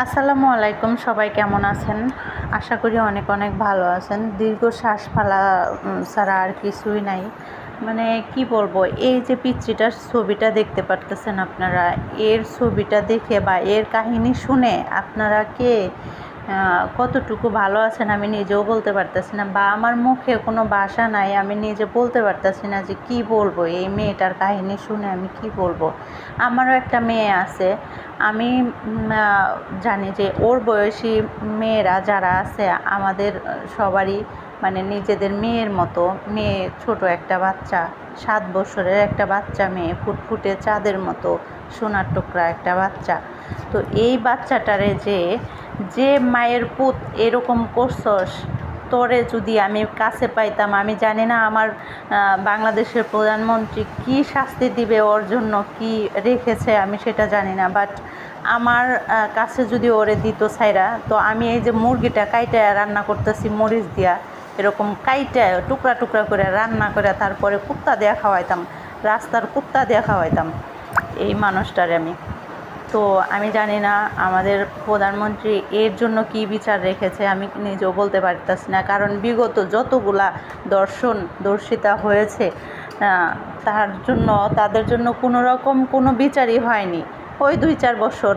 আসসালামু আলাইকুম, সবাই কেমন আছেন? আশা করি অনেক অনেক ভালো আছেন। দীর্ঘ শ্বাস ফেলা ছাড়া আর কিছুই নাই। মানে কি বলবো, এই যে পিচ্চিটার ছবিটা দেখতে পারতেছেন আপনারা, এর ছবিটা দেখে বা এর কাহিনী শুনে আপনারা কে কতটুকু ভালো আছেন আমি নিজেও বলতে পারতেছি না, বা আমার মুখে কোনো ভাষা নাই, আমি নিজে বলতে পারতেছি না যে কি বলবো। এই মেয়েটার কাহিনী শুনে আমি কি বলবো। আমারও একটা মেয়ে আছে, আমি জানি যে ওর বয়সী মেয়েরা যারা আছে আমাদের সবারই মানে নিজেদের মেয়ের মতো। মেয়ে ছোট একটা বাচ্চা, 7 বছরের একটা বাচ্চা মেয়ে, ফুটফুটে চাঁদের মতো সোনার টুকরা একটা বাচ্চা। তো এই বাচ্চাটারে যে মায়ের পুত এরকম করছস, তোরে যদি আমি কাছে পাইতাম, আমি জানি না আমার বাংলাদেশের প্রধানমন্ত্রী কি শাস্তি দিবে, ওর জন্য কি রেখেছে আমি সেটা জানি না, বাট আমার কাছে যদি ওরে দিত ছাইরা, তো আমি এই যে মুরগিটা কাইটা রান্না করতেছি মরিচ দিয়া, এরকম কাইটা টুকরা টুকরা করে রান্না করে তারপরে কুত্তা দিয়ে খাওয়াইতাম, রাস্তার কুত্তা দিয়ে খাওয়াইতাম এই মানুষটারে আমি। তো আমি জানি না আমাদের প্রধানমন্ত্রী এর জন্য কি বিচার রেখেছে, আমি নিজেও বলতে পারতেছি না, কারণ বিগত যতগুলা দর্শিতা হয়েছে তাদের জন্য কোনো রকম কোনো বিচারই হয়নি। ওই 2-4 বছর